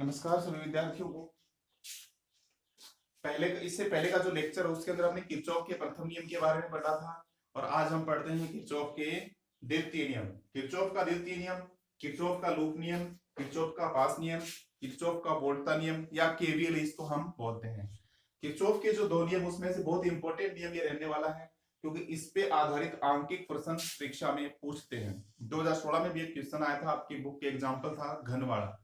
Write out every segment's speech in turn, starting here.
नमस्कार सभी विद्यार्थियों को। इससे पहले का जो लेक्चर है उसके अंदर हमने किरचॉफ के प्रथम नियम के बारे में पढ़ा था और आज हम पढ़ते हैं किरचॉफ के द्वितीय नियम। किरचॉफ का द्वितीय नियम, किरचॉफ का लूप नियम, किरचॉफ का पास नियम, किरचॉफ का वोल्टा नियम या केवीएल इसको हम बोलते हैं। किरचॉफ के जो दो नियम उसमें से बहुत इंपॉर्टेंट नियम ये रहने वाला है क्योंकि इस पे आधारित आंकिक प्रश्न परीक्षा में पूछते हैं। 2016 में भी एक क्वेश्चन आया था, आपकी बुक के एग्जाम्पल था घन वाला,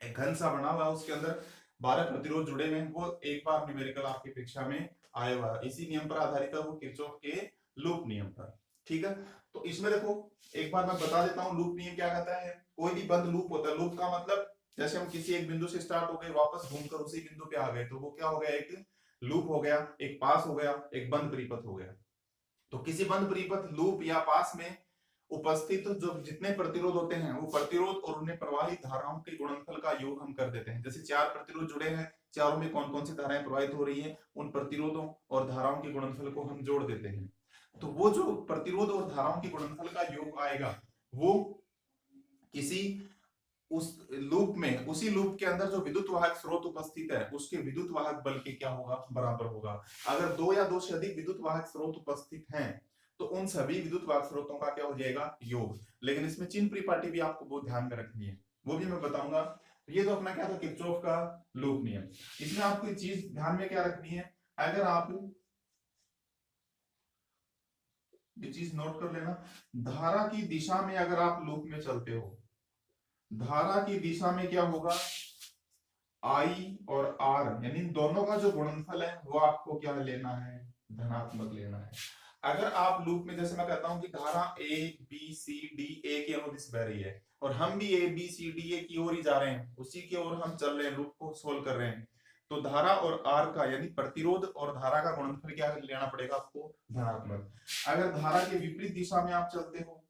एक घन सा बना हुआ उसके अंदर 12 प्रतिरोध जुड़े हुए हैं, वो एक बार न्यूमेरिकल आपकी परीक्षा में आया हुआ है। इसी नियम पर आधारित है वो किरचॉफ के लूप नियम पर। ठीक है, तो इसमें देखो एक बार मैं बता देता हूँ लूप नियम क्या कहता है। कोई भी बंद लूप होता है, लूप का मतलब जैसे हम किसी एक बिंदु से स्टार्ट हो गए वापस घूमकर उसी बिंदु पे आ गए तो वो क्या हो गया, एक लूप हो गया, एक पास हो गया, एक बंद परिपथ हो गया। तो किसी बंद परिपथ लूप या पास में उपस्थित जो जितने प्रतिरोध होते हैं वो प्रतिरोध और उन्हें प्रवाहित धाराओं के गुणनफल का योग हम कर देते हैं। जैसे चार प्रतिरोध जुड़े हैं, चारों में कौन कौन सी धाराएं प्रवाहित हो रही है, उन प्रतिरोधों और धाराओं के गुणनफल को हम जोड़ देते हैं। तो वो जो प्रतिरोध और धाराओं के गुणनफल का योग आएगा वो किसी उस लूप में, उसी लूप के अंदर जो विद्युत वाहक स्रोत उपस्थित है उसके विद्युत वाहक बल के क्या होगा, बराबर होगा। अगर दो या दो से अधिक विद्युत वाहक स्रोत उपस्थित हैं तो उन सभी विद्युत वाहक स्रोतों का क्या हो जाएगा, योग। लेकिन इसमें चिन्ह परिपाटी भी आपको बहुत ध्यान में रखनी है, वो भी मैं बताऊंगा। तो ये तो अपना क्या था, किरचॉफ का लूप नियम। इसमें आपको एक चीज ध्यान में क्या रखनी है, अगर आप ये चीज नोट कर लेना, धारा की दिशा में अगर आप लूप में चलते हो, धारा की दिशा में क्या होगा, आई और आर यानी दोनों का जो गुणनफल है वो आपको क्या लेना है, धनात्मक लेना है। अगर आप लूप में, जैसे मैं कहता हूं कि धारा ए बी सी डी ए के अनुदिश बह रही है और हम भी ए बी सी डी ए की ओर ही जा रहे हैं, उसी की ओर हम चल रहे हैं, लूप को सोल्व कर रहे हैं, तो धारा और आर का यानी प्रतिरोध और धारा का गुणनफल क्या लेना पड़ेगा आपको, धनात्मक। अगर धारा के विपरीत दिशा में आप चलते हो,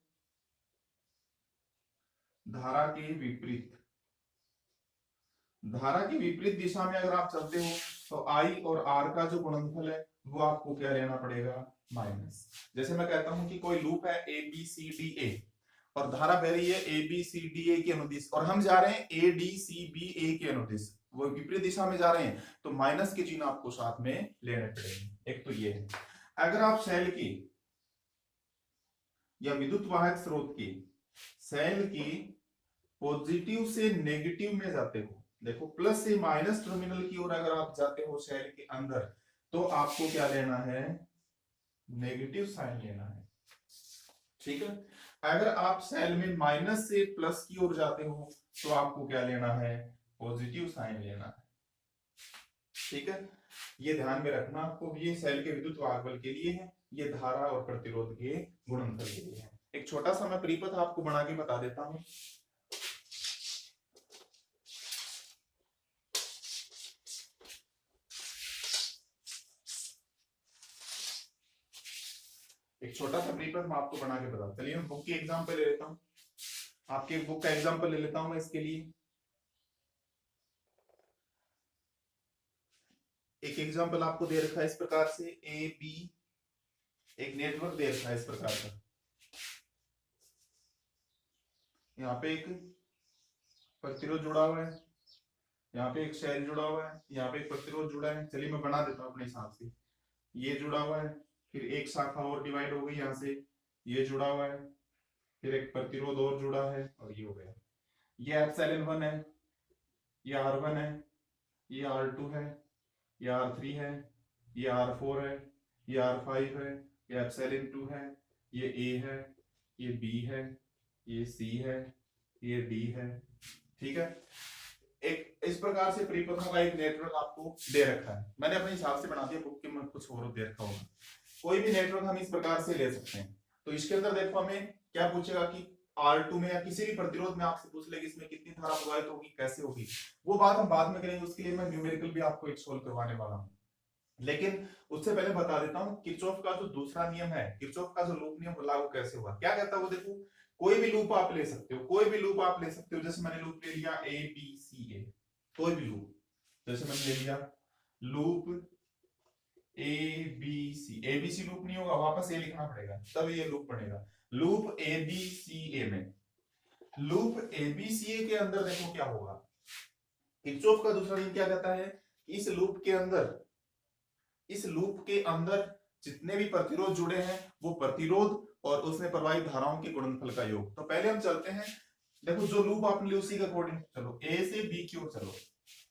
धारा के विपरीत, धारा की विपरीत दिशा में अगर आप चलते हो तो आई और आर का जो गुणनफल है वो आपको क्या लेना पड़ेगा, माइनस। जैसे मैं कहता हूं कि कोई लूप है ए बी सी डी ए और धारा बह रही है ए बी सी डी ए के अनुदिश और हम जा रहे हैं ए डी सी बी ए के अनुदिश, वो विपरीत दिशा में जा रहे हैं तो माइनस के चिन्ह आपको साथ में लेने पड़ेंगे। एक तो ये है। अगर आप सेल की या विद्युत वाहक स्रोत की, सेल की पॉजिटिव से नेगेटिव में जाते हो, देखो प्लस से माइनस टर्मिनल की ओर अगर आप जाते हो सेल के अंदर तो आपको क्या लेना है, नेगेटिव साइन लेना है। ठीक है, अगर आप सेल में माइनस से प्लस की ओर जाते हो तो आपको क्या लेना है, पॉजिटिव साइन लेना है। ठीक है, ये ध्यान में रखना आपको, ये सेल के विद्युत वाहक बल के लिए है, ये धारा और प्रतिरोध के गुणनफल के लिए है। एक छोटा सा मैं परिपथ आपको बना के बता देता हूं। एक छोटा सा परिपथ मैं आपको बना के बताता, चलिए मैं बुक की एग्जांपल ले लेता हूं, आपके बुक का एग्जांपल ले लेता हूं मैं इसके लिए। एक एग्जांपल आपको दे रखा है इस प्रकार से, ए बी एक नेटवर्क दे रखा है इस प्रकार का, यहाँ पे एक प्रतिरोध जुड़ा हुआ है, यहाँ पे एक सेल जुड़ा हुआ है, यहाँ पे एक प्रतिरोध जुड़ा है। चलिए मैं बना देता हूँ अपने हिसाब से, ये जुड़ा हुआ है, फिर एक शाखा और डिवाइड हो गई यहाँ से, ये जुड़ा हुआ है, फिर एक प्रतिरोध और जुड़ा है और ये हो गया। ये ε1 है, ये R1 है, ये R2 है, ये R3 है, ये R4 है, ये R5 है, ये ε2 है, ये A है, ये B है, ये C है, ये D है। ठीक है, एक इस प्रकार से परिपथों का एक नेटवर्क आपको दे रखा है, मैंने अपने हिसाब से बना दिया, बुक के में कुछ और दे रखा होगा। कोई भी नेटवर्क हम इस प्रकार से ले सकते हैं। तो इसके अंदर देखो हमें क्या पूछेगा कि R2 में या किसी भी प्रतिरोध में आपसे पूछ लेगी इसमें कितनी धारा प्रवाहित होगी, कैसे होगी, वो बात हम बाद में करेंगे, उसके लिए मैं न्यूमेरिकल भी आपको एक सोल्व करवाने वाला हूँ। लेकिन उससे पहले बता देता हूं किरचॉफ का जो दूसरा नियम है, किरचॉफ का जो लूप नियम लागू कैसे हुआ, क्या कहता है वो देखो। कोई भी लूप आप ले सकते हो, कोई भी लूप आप ले सकते हो, जैसे मैंने लूप ले लिया ए बी सी ए, कोई भी लूप, जैसे मैंने ले लिया loop A B C loop नहीं होगा, वापस ए लिखना पड़ेगा तब ये लूप बनेगा। लूप ए बी सी ए में, लूप ए बी सी ए के अंदर देखो क्या होगा, किरचॉफ का दूसरा नियम क्या कहता है, इस लूप के अंदर जितने भी प्रतिरोध जुड़े हैं वो प्रतिरोध और उसमें प्रवाहित धाराओं के गुणनफल का योग। तो पहले हम चलते हैं, देखो जो लूप आपने लिया उसी के अकॉर्डिंग चलो, ए से बी की ओर चलो,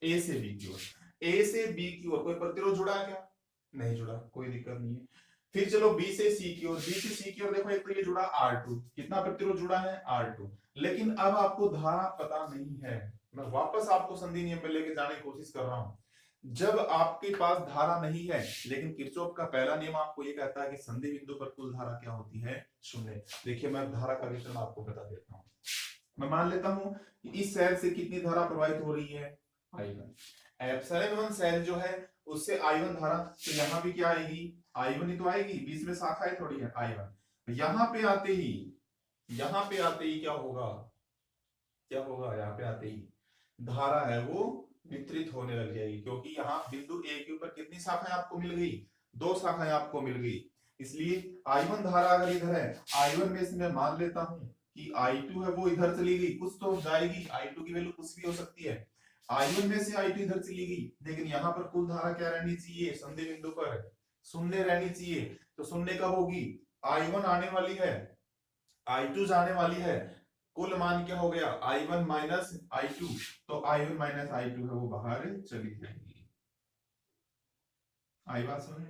ए से बी की ओर, ए से बी की ओर कोई प्रतिरोध जुड़ा है क्या, नहीं जुड़ा, कोई दिक्कत नहीं है। फिर चलो बी से सी की ओर, बी से सी की ओर देखो एक तो ये जुड़ा R2, कितना प्रतिरोध जुड़ा है R2, लेकिन अब आपको धारा पता नहीं है। मैं वापस आपको संधि नियम में लेके जाने की कोशिश कर रहा हूं। जब आपके पास धारा नहीं है, लेकिन किरचॉफ का पहला नियम आपको ये कहता है कि संधि बिंदु पर कुल धारा क्या होती है, शून्य। देखिए मैं धारा का वितरण आपको बता देता हूं। मैं मान लेता हूं कि इस सेल से कितनी धारा प्रवाहित हो रही है, I1। एप्सिलॉन1 सेल जो है उससे I1 धारा, तो यहाँ भी क्या आएगी, I1 ही तो आएगी, बीच में शाखा है थोड़ी है I1। यहाँ पे आते ही क्या होगा, यहाँ पे आते ही धारा है वो वितरित होने लग जाएगी, क्योंकि यहाँ बिंदु ए के ऊपर कितनी शाखाएं आपको मिल गई, 2 शाखाएं आपको मिल गई। इसलिए I1 धारा अगर इधर है, I1 में से मैं मान लेता हूं कि I2 है वो इधर चली गई, कुछ तो जाएगी, I2 की वैल्यू कुछ भी हो सकती है। I1 में से I2 इधर चली गई, लेकिन यहाँ पर कुल धारा क्या रहनी चाहिए, संधि बिंदु पर शून्य रहनी चाहिए। तो शून्य कब होगी, I1 आने वाली है, I2 जाने वाली है, कुल मान क्या हो गया I1 माइनस I2, तो I1 माइनस I2 है वो बाहर चली जाएगी। आई बात समझ,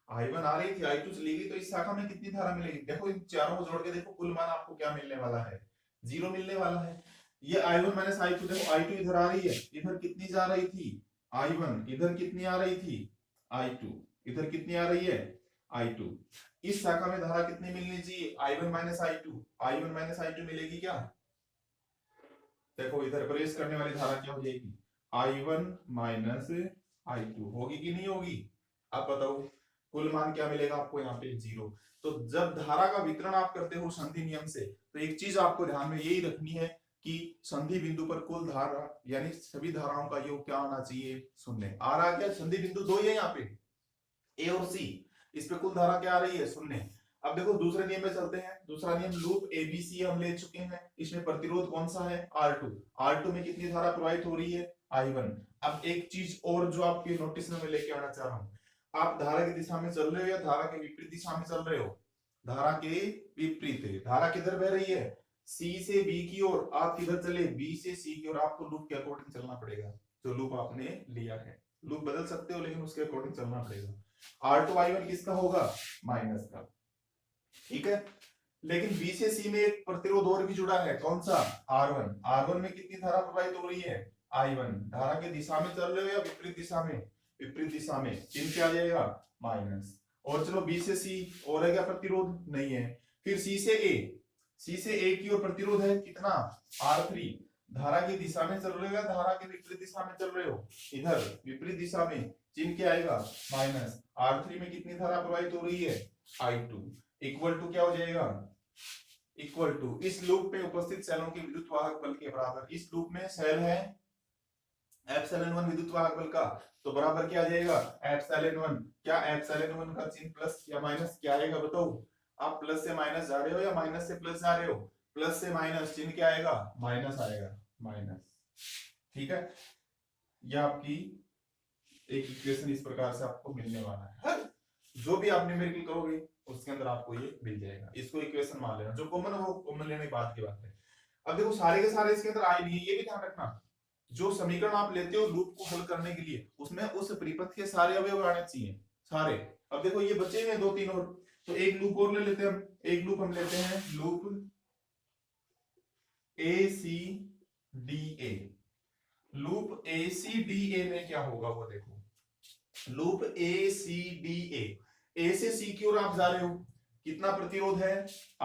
I1 आ रही थी, I2 चली गई, तो इस शाखा में कितनी धारा मिलेगी, देखो इन चारों को जोड़ के देखो कुल मान आपको क्या मिलने वाला है, 0 मिलने वाला है। ये I1 माइनस I2, देखो I2 इधर आ रही है, इधर कितनी जा रही थी I1, इधर कितनी आ रही थी I2, इधर कितनी आ रही है I2। इस शाखा में धारा कितनी मिलनी चाहिए, I1 minus I2, I1 minus I2 मिलेगी क्या, देखो इधर प्रवेश करने वाली धारा क्या हो जाएगी, I1 माइनस I2 होगी कि नहीं होगी, आप बताओ कुल मान क्या मिलेगा आपको यहाँ पे 0। तो जब धारा का वितरण आप करते हो संधि नियम से, तो एक चीज आपको ध्यान में यही रखनी है कि संधि बिंदु पर कुल धारा यानी सभी धाराओं का योग क्या होना चाहिए, शून्य। आ रहा क्या, संधि बिंदु 2 ही है यहाँ पे, ए और सी, इस पे कुल धारा क्या आ रही है, शून्य। अब देखो दूसरे नियम में चलते हैं, दूसरा नियम लूप एबीसी हम ले चुके हैं, इसमें प्रतिरोध कौन सा है R2, R2 में कितनी धारा प्रवाहित हो रही है I1। अब एक चीज और जो आपके नोटिस में मैं लेके आना चाह रहा हूं, आप धारा की दिशा में चल रहे हो या धारा के विपरीत दिशा में चल रहे हो, धारा के विपरीत, धारा किधर बह रही है, सी से बी की ओर, आप किधर चले, बी से सी की ओर, आपको लूप के अकॉर्डिंग चलना पड़ेगा, जो लूप आपने लिया है, लूप बदल सकते हो लेकिन उसके अकॉर्डिंग चलना पड़ेगा। R2 I1 किसका होगा, माइनस का, ठीक है। लेकिन B से C में एक प्रतिरोध और भी जुड़ा है, कौन सा, R1, R1 में कितनी धारा प्रवाहित हो रही है I1, धारा के दिशा में चल रहे हो या विपरीत दिशा में, विपरीत दिशा में, चिन्ह क्या आ जाएगा माइनस। और चलो B से C और है क्या प्रतिरोध, नहीं है। फिर C से A की ओर प्रतिरोध है कितना R3, धारा की दिशा में चल रहे हो या धारा के विपरीत दिशा में चल रहे हो, इधर विपरीत दिशा में, चिन्ह क्या आएगा माइनस। R3 में कितनी धारा प्रवाहित हो रही है I2, इक्वल टू क्या हो जाएगा, इक्वल टू इस लूप में उपस्थित सेलों के विद्युत वाहक बल के बराबर। इस लूप में सेल है एप्सिलॉन1 विद्युत वाहक बल का, तो बराबर क्या आ जाएगा एप्सिलॉन1, क्या एप्सिलॉन1 का चिन्ह प्लस या माइनस क्या आएगा बताओ, आप प्लस से माइनस जा रहे हो या माइनस से प्लस जा रहे हो, प्लस से माइनस, चिन्ह क्या आएगा माइनस आएगा, माइनस, ठीक है। यह आपकी एक इक्वेशन इस प्रकार से आपको मिलने वाला है, जो भी आप न्यूमेरिकल करोगे उसके अंदर आपको ये मिल जाएगा, इसको इक्वेशन मान लेना, जो कॉमन है वो कॉमन लेने की बात की बात है। अब देखो सारे के सारे इसके अंदर आए नहीं है, ये भी ध्यान रखना, जो समीकरण आप लेते हो लूप को हल करने के लिए, उसमें उस परिपथ के सारे अवयव आने चाहिए, सारे। अब देखो ये बचे हुए 2-3 और, तो एक लूप और ले लेते हैं हम, एक लूप हम लेते हैं लूप ACDA। लूप ACDA में क्या होगा वो देखो, लूप ACDA, A से C की ओर आप जा रहे हो, कितना प्रतिरोध है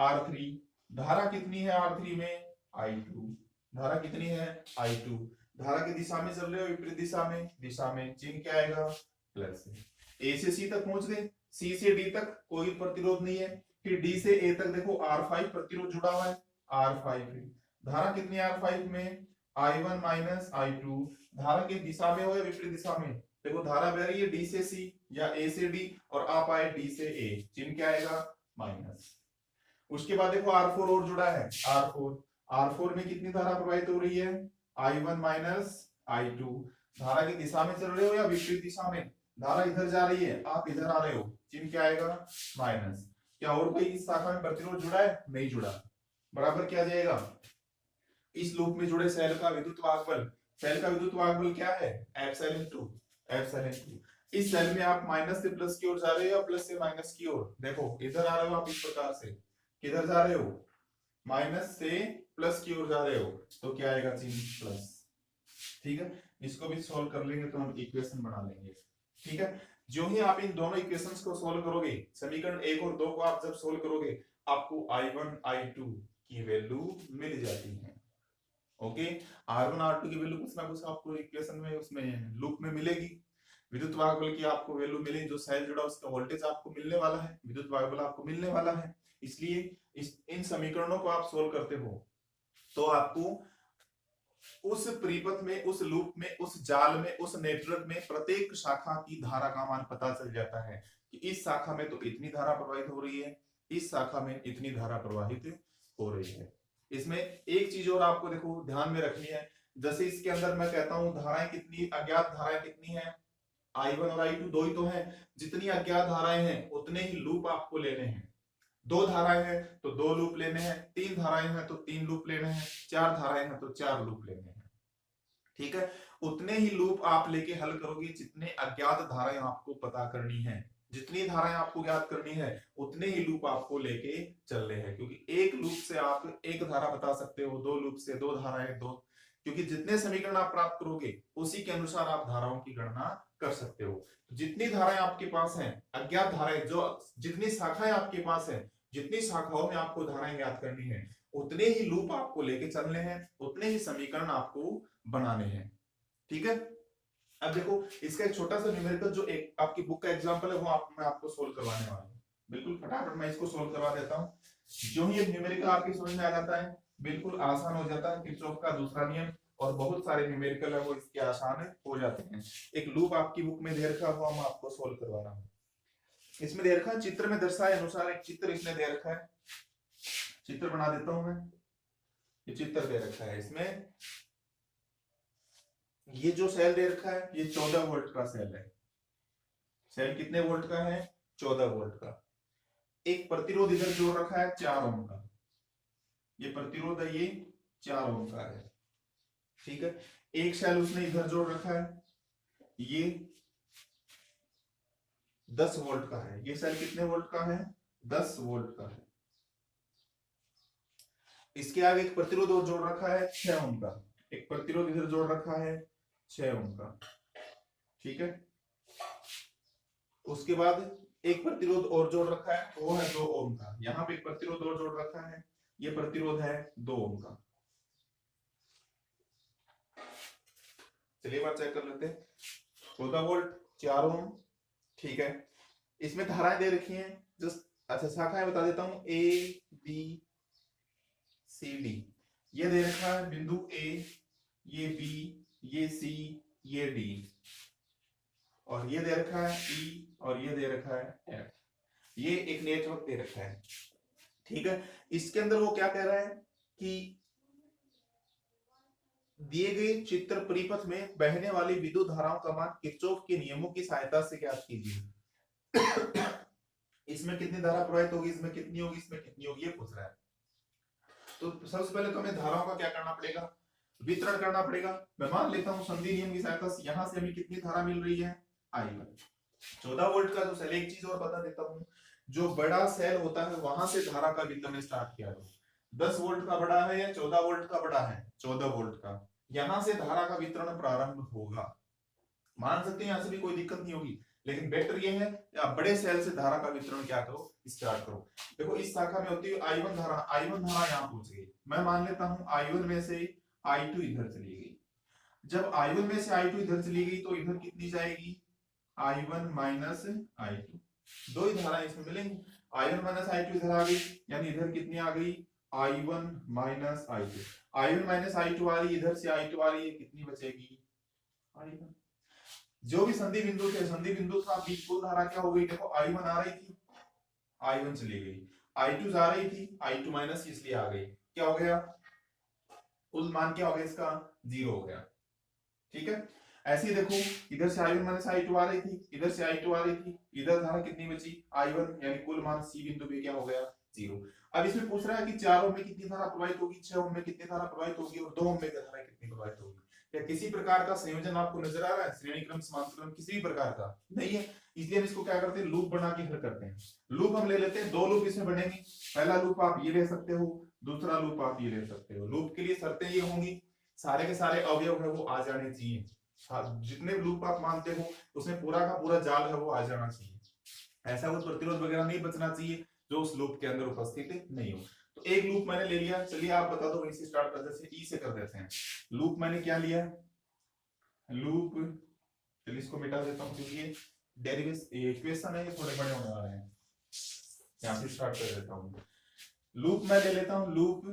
R3, धारा कितनी है R3 में I2, धारा कितनी है I2, धारा की दिशा में चल रहे हो विपरीत दिशा में, चिन्ह क्या आएगा प्लस। A से C तक पहुंच गए, C से D तक कोई प्रतिरोध नहीं है, फिर D से A तक देखो R5 प्रतिरोध जुड़ा हुआ है, R5 धारा कितनी है R5 में I1 माइनस I2, धारा की दिशा में हो या विपरीत दिशा में, देखो धारा बह रही है D से C या A से D और आप आए D से A, चिन्ह क्या आएगा माइनस। उसके बाद देखो R4 और जुड़ा है, R4 R4 में कितनी धारा प्रवाहित हो रही है, I1 माइनस I2। धारा की दिशा में चल रहे हो या विपरीत दिशा में, धारा इधर जा रही है, आप इधर आ रहे हो, चिन्ह क्या आएगा, माइनस। क्या और कोई इस शाखा में प्रतिरोध जुड़ा है, नहीं जुड़ा, बराबर क्या जाएगा, इस लूप में जुड़े सेल का विद्युत वाहकबल, सेल का विद्युत वाहकबल क्या है, एप्सिलॉन 2, एप्सिलॉन 2। इस सेल में आप माइनस से प्लस की ओर जा रहे हो या प्लस से माइनस की ओर, देखो इधर आ रहे हो आप इस प्रकार से, किधर जा रहे हो, माइनस से प्लस की ओर जा रहे हो, तो क्या आएगा, चिन्ह प्लस। ठीक है, इसको भी सॉल्व कर लेंगे तो हम इक्वेशन बना लेंगे। ठीक है, जो ही आप इन दोनों इक्वेशंस को सॉल्व करोगे, समीकरण 1 और 2 को आप जब सॉल्व करोगे, आपको I1 I2 की वैल्यू मिल जाती है। ओके, R1 R2 की वैल्यू कुछ ना कुछ आपको इक्वेशन में, उसमें लूप में मिलेगी। विद्युत वाहकबल की आपको वैल्यू मिलेगी, जो सेल जुड़ा उसका वोल्टेज आपको मिलने वाला है, विद्युत वाहकबल आपको मिलने वाला है। इसलिए इन समीकरणों को आप सोल्व करते हो तो आपको उस परिपथ में, उस लूप में, उस जाल में, उस नेटवर्क में प्रत्येक शाखा की धारा का मान पता चल जाता है कि इस शाखा में तो इतनी धारा प्रवाहित हो रही है, इस शाखा में इतनी धारा प्रवाहित हो रही है। इसमें एक चीज और आपको देखो ध्यान में रखनी है, जैसे इसके अंदर मैं कहता हूं धाराएं कितनी, अज्ञात धाराएं कितनी है, I1 और I2 दो ही तो है, जितनी अज्ञात धाराएं हैं उतने ही लूप आपको लेने हैं। दो धाराएं हैं तो दो लूप लेने हैं, तीन धाराएं हैं तो तीन लूप लेने हैं, चार धाराएं हैं तो चार लूप लेने हैं। ठीक है, उतने ही लूप आप लेके हल करोगे जितने अज्ञात धाराएं आपको पता करनी है, जितनी धाराएं आपको ज्ञात करनी है उतने ही लूप आपको लेके चलने हैं, क्योंकि एक लूप से आप एक धारा बता सकते हो, दो लूप से दो धाराएं, दो, क्योंकि जितने समीकरण आप प्राप्त करोगे उसी के अनुसार आप धाराओं की गणना कर सकते हो। जितनी धाराएं आपके पास हैं, अज्ञात धाराएं, जो जितनी शाखाएं आपके पास है, जितनी शाखाओं में आपको धाराएं ज्ञात करनी है, उतने ही लूप आपको लेके चलने हैं, उतने ही समीकरण आपको बनाने हैं। ठीक है, अब देखो इसका एक छोटा सा न्यूमेरिकल जो एक आपकी बुक का एग्जांपल है वो मैं आपको सोल्व करवाने वाला हूँ। बिल्कुल फटाफट मैं इसको सोल्व करवा देता हूँ। जो ही एक न्यूमेरिकल आपकी समझ में आ जाता है, बिल्कुल आसान हो जाता है, किरचॉफ का दूसरा नियम, और बहुत सारे न्यूमेरिकल है वो इसके आसान हो जाते हैं। एक लूप आपकी बुक में दे रखा हुआ मैं आपको सोल्व करवा रहा हूँ। इसमें दे रखा है, चित्र में दर्शाए अनुसार एक चित्र इसने दे रखा है, चित्र बना देता हूं मैं। ये चित्र दे रखा है, इसमें ये जो सेल दे रखा है ये 14 वोल्ट का सेल है। सेल कितने वोल्ट का है, 14 वोल्ट का। एक प्रतिरोध इधर जोड़ रखा है 4 ओम का, ये प्रतिरोध है, ये 4 ओम का है। ठीक है, एक सेल उसने इधर जोड़ रखा है, ये 10 वोल्ट का है। ये सेल कितने वोल्ट का है, 10 वोल्ट का है। इसके आगे एक प्रतिरोध और जोड़ रखा है 6 ओम का, एक प्रतिरोध इधर जोड़ रखा है 6 ओम का। ठीक है, उसके बाद एक प्रतिरोध और जोड़ रखा है, वो है 2 ओम का। यहां पे एक प्रतिरोध और जोड़ रखा है, ये प्रतिरोध है 2 ओम का। चलिए बात चेक कर लेते हैं। 14 वोल्ट, 4 ओम। ठीक है, इसमें धाराएं दे रखी हैं, जस्ट अच्छा शाखाएं बता देता हूं, ए बी सी डी। ये दे रखा है बिंदु ए, ये बी, ये सी, ये डी, और ये दे रखा है ई, और ये दे रखा है एफ। ये एक नेटवर्क दे रखा है। ठीक है, इसके अंदर वो क्या कह रहा है कि दिए गए चित्र परिपथ में बहने वाली विद्युत धाराओं का मान किरचॉफ के नियमों की सहायता से ज्ञात कीजिए। इसमें कितनी धारा प्रवाहित होगी, इसमें कितनी होगी, इसमें कितनी होगी, ये पूछ रहा है। तो सबसे पहले तो हमें धाराओं का क्या करना पड़ेगा, वितरण करना पड़ेगा। मैं मान लेता हूं संधि नियम की सहायता से यहां से हमें कितनी धारा मिल रही है, I1। 14 वोल्ट का जो सेल, एक चीज और बता देता हूं, जो बड़ा सेल होता है वहां से धारा का वितरण स्टार्ट किया जाए। 10 वोल्ट का बड़ा है या 14 वोल्ट का बड़ा है, 14 वोल्ट का, यहां से धारा का वितरण प्रारंभ होगा। मान सकते हैं यहां से भी कोई दिक्कत नहीं होगी, लेकिन बेटर ये है कि आप बड़े सेल से धारा का वितरण क्या करो, स्टार्ट करो। देखो इस शाखा में होती है I1 धारा, I1 धारा यहाँ पहुंच गई। मैं मान लेता हूं I1 में से I2 इधर चली गई। जब I1 में से I2 इधर चली गई तो इधर कितनी जाएगी, I1 माइनस I2। दो ही धाराएं इसमें मिलेंगी। I1 माइनस I2 इधर आ गई, यानी इधर कितनी आ गई, I1 minus I2। I1 minus I2 आ रही, इधर से I2 आ रही है, कितनी बचेगी, I1। जो भी संधि बिंदु थे, संधि बिंदु था, बीच कुल धारा क्या हो गई, देखो I1 आ रही थी, I1 चली गई, I2 जा रही थी, I2 माइनस इसलिए आ गई, क्या हो गया, कुल मान क्या हो गया इसका 0 हो गया। ठीक है, ऐसे ही देखो इधर से i1 माइनस i2 आ रही थी, इधर से i2 आ रही थी, इधर धारा कितनी बची i1, यानी कुल मान C बिंदु पे क्या हो गया 0। अब इसमें पूछ रहा है कि 4 ओम में कितनी धारा प्रवाहित होगी, 6 ओम में कितनी धारा प्रवाहित होगी और 2 ओम में धारा कितनी प्रवाहित होगी। क्या किसी प्रकार का संयोजन आपको नजर आ रहा है, श्रेणी क्रम समांतर क्रम किसी भी प्रकार का नहीं है, इसलिए हम इसको क्या करते हैं लूप बना के हल करते हैं। लूप हम ले लेते हैं, 2 लूप इसमें बनेंगे। पहला लूप आप ये ले सकते हो, दूसरा लूप आप ये ले सकते हो। लूप के लिए शर्तें ये होंगी, सारे के सारे अवयव है वो आ जाने चाहिए, जितने लूप आप मानते हो उसमें पूरा का पूरा जाल है वो आ जाना चाहिए, ऐसा कुछ प्रतिरोध वगैरह नहीं बचना चाहिए जो उस लूप के अंदर उपस्थित नहीं हो। तो एक लूप मैंने ले लिया, चलिए आप बता दो वहीं से स्टार्ट कर देते हैं, ई से कर देते हैं। लूप मैंने क्या लिया, लूप, चलिए इसको मिटा देता हूं क्योंकि ये डेरिवेशन इक्वेशन है, ये थोड़े बड़े होने वाले हैं, यहां से स्टार्ट कर देता हूं। लूप मैं ले लेता हूं, लूप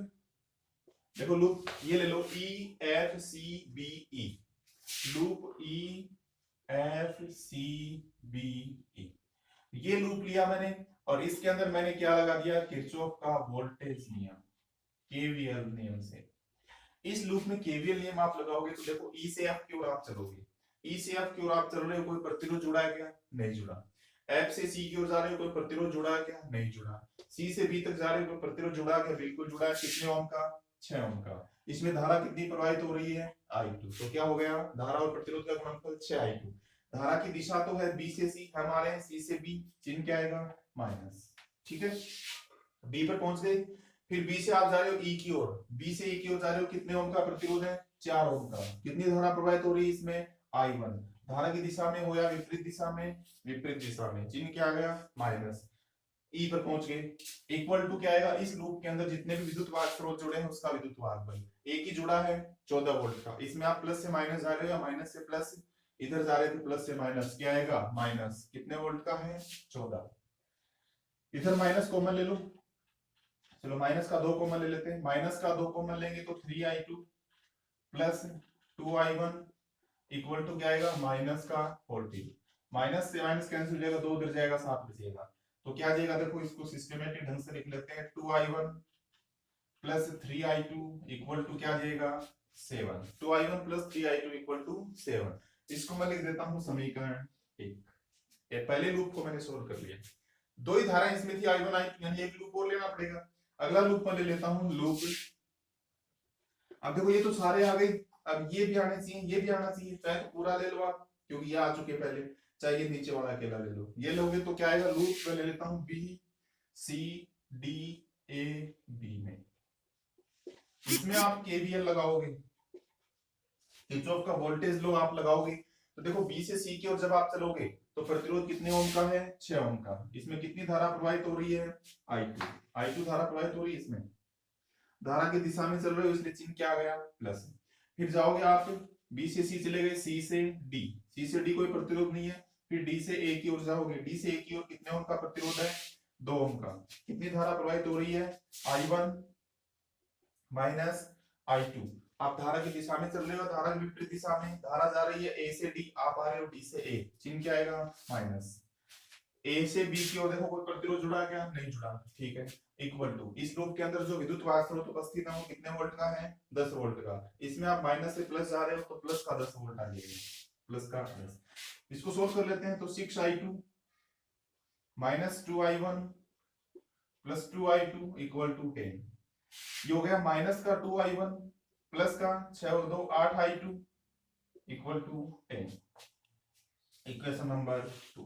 देखो लूप ये ले लो E F C B E, loop E F C B E, ये लूप लिया मैंने और इसके अंदर मैंने क्या लगा दिया, किरचॉफ का वोल्टेज नियम, केवीएल नियम से। इस लूप में केवीएल नियम आप लगाओगे तो देखो ई से एफ की ओर आप चलोगे, ई से एफ की ओर आप चल रहे हो, कोई प्रतिरोध जुड़ा है क्या, नहीं जुड़ा। एफ से सी की ओर जा रहे हो, कोई प्रतिरोध जुड़ा है क्या, नहीं जुड़ा। सी से बी तक जा रहे हो, कोई प्रतिरोध जुड़ा है क्या, बिल्कुल जुड़ा है। कितने ओम का, 6 ओम का। इसमें धारा कितनी प्रवाहित हो रही है, I2, तो क्या हो गया, धारा और प्रतिरोध का गुणनफल 6I2। धारा की दिशा तो है बी से सी, हम आ रहे हैं सी से बी, चिन्ह क्या आएगा माइनस। ठीक है, बी पर पहुंच गए, फिर बी से आप जा रहे हो ई की ओर, बी से ई की ओर जा रहे हो, कितने ओम का प्रतिरोध है, 4 ओम का। कितनी धारा प्रवाहित हो रही है इसमें, I1। धारा की दिशा में हो या विपरीत दिशा में, विपरीत दिशा में, चिन्ह क्या आ गया माइनस। ई पर पहुंच गए, इक्वल टू क्या आएगा, इस लूप के अंदर जितने भी विद्युत वाहक स्रोत जुड़े हैं उसका विद्युत वाहक बल, एक ही जुड़ा है 14 वोल्ट का। इसमें आप प्लस से माइनस जा रहे हो या माइनस से प्लस, इधर जा रहे थे प्लस से माइनस, क्या आएगा माइनस, कितने वोल्ट का है 14। इधर माइनस कॉमन ले लो, चलो माइनस का 2 कॉमन ले लेते हैं, माइनस का 2 कॉमन लेंगे तो 3I2 plus 2I1 equal to क्या आएगा माइनस का 40। माइनस से माइनस कैंसिल हो जाएगा, 2 उधर जाएगा 7 बचेगा, तो क्या जाएगा देखो, इसको सिस्टमेटिक ढंग से लिख लेते हैं, 2I1 plus 3I2 equal to क्या जाएगा 7। 2I1 plus 3I2 equal to 7, इसको मैं लिख देता हूं समीकरण 1। ये पहले लूप को मैंने सोल्व कर लिया, दो ही धारा इसमें थी I1 I2, यानी एक लूप और लेना पड़ेगा। अगला लूप मैं ले लेता हूं लूप, अब देखो ये तो सारे आ गए, अब ये भी आने चाहिए, ये भी आना चाहिए, चाहे तो पूरा ले लो आप क्योंकि ये आ चुके पहले, चाहे ये नीचे वाला अकेला ले लो। ये लोगे तो क्या आएगा, लूप में ले लेता हूं B C D A B में, इसमें आप केवीएल लगाओगे, किरचॉफ का वोल्टेज लो आप लगाओगे, तो देखो बी से सी की ओर जब आप चलोगे तो प्रतिरोध कितने ओम का है 6 ओम का। इसमें कितनी धारा प्रवाहित हो रही है I2 धारा प्रवाहित हो रही है, इसमें धारा की दिशा में चल रहे हो इसलिए चिन्ह क्या आ गया प्लस। फिर जाओगे आप बी से सी चले गए, सी से डी, सी से डी कोई प्रतिरोध नहीं है, फिर डी से ए की ओर जाओगे, डी से ए की ओर कितने ओम का प्रतिरोध है 2 ओम का। कितनी धारा प्रवाहित हो रही है I1 माइनस I2। आप धारा की दिशा में चल रहे हो, धारा की विपरीत दिशा में, धारा जा रही है ए से डी, आप आ रहे हो डी से ए, चिन्ह क्या आएगा माइनस। ए से बी की ओर देखो कोई प्रतिरोध जुड़ा है क्या, नहीं जुड़ा, ठीक है, इक्वल टू इस लूप के अंदर जो विद्युत वाहक स्रोत उपस्थित है वो कितने वोल्ट का है 10 वोल्ट का। इसमें आप माइनस से प्लस जा रहे हो तो प्लस का 10 वोल्ट आ जाएगा, प्लस का 10। इसको सोल्व कर लेते हैं तो 6I2 minus 2I1 plus 2I2 equal to 10, ये हो गया माइनस का 2I1 प्लस का 6 और 2 8I2 equal to 10, equation number 2।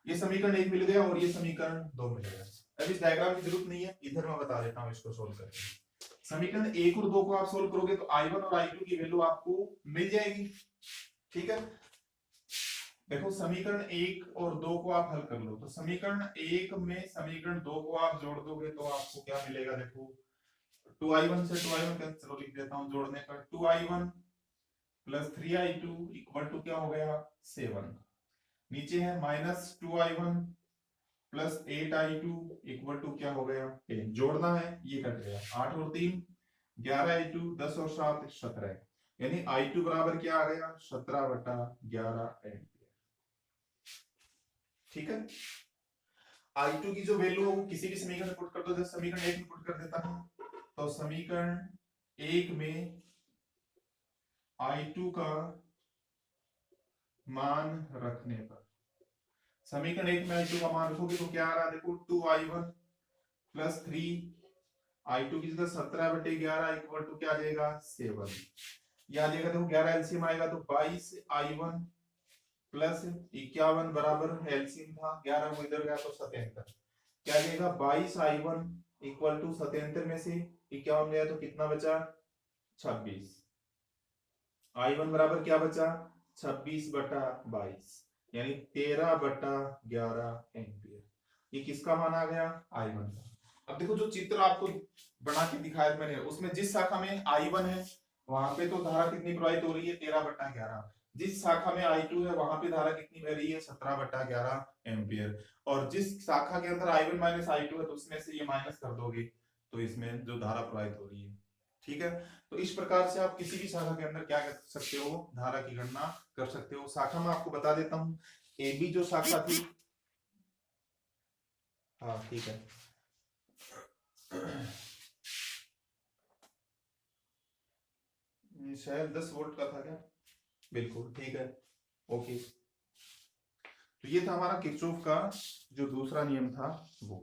ये समीकरण 1 मिल गया और ये समीकरण 2 मिल गया। अब इस डायग्राम की जरूरत नहीं है, इधर मैं बता देता हूं इसको सोल्व करके। समीकरण 1 और 2 को आप सोल्व करोगे तो I1 और I2 की वैल्यू आपको मिल जाएगी। ठीक है, देखो समीकरण 1 और 2 को आप हल कर लो, तो समीकरण 1 में समीकरण 2 को आप जोड़ दोगे तो आपको क्या मिलेगा, देखो 2I1 से 2I1 कैंसिल, चलो लिख देता हूं जोड़ने पर, 2I1 plus 3I2 equal to क्या हो गया 7, नीचे है minus 2I1 plus 8I2 equal to क्या हो गया 10, जोड़ना है ये कट गया, 8 और 3 11I2, 10 और 7 17, यानी I2 बराबर क्या आ गया 17/11 एम्पियर। ठीक है, I2 की जो वैल्यू हो किसी भी समीकरण में पुट कर दो, जैसे समीकरण 1 में पुट कर देता हूं तो समीकरण एक में I2 का मान रखने पर, समीकरण एक में I2 का मान रखोगे तो क्या आ रहा है, देखो 2I1 प्लस 3I2 की जगह 17/11 इक्वल टू क्या आ जाएगा 7। यह आ जाएगा, देखो 11 एलसीएम आएगा तो 22I1 प्लस 51 बराबर एलसीएम था 11 को इधर गया तो 77, क्या जाएगा 22I1 इक्वल टू 77 में से 51 गया तो कितना बचा 26। I1 बराबर क्या बचा 26/22 यानी 13/11 एम्पियर। ये किसका मान आ गया I1 का। अब देखो जो चित्र आपको बना के दिखाया मैंने, उसमें जिस शाखा में I1 है वहां पे तो धारा कितनी प्रवाहित हो रही है 13/11, जिस शाखा में I2 है वहां पे धारा कितनी बह रही है 17/11 एम्पियर, और जिस शाखा के अंदर I1 माइनस I2 है तो उसमें से ये माइनस कर दोगे तो इसमें जो धारा प्रवाहित हो रही है। ठीक है, तो इस प्रकार से आप किसी भी शाखा के अंदर क्या कर सकते हो, धारा की गणना कर सकते हो। शाखा में आपको बता देता हूं, ए बी जो शाखा थी, हाँ ठीक है, शायद 10 वोल्ट का था क्या, बिल्कुल ठीक है, ओके। तो ये था हमारा किरचॉफ का जो दूसरा नियम था वो।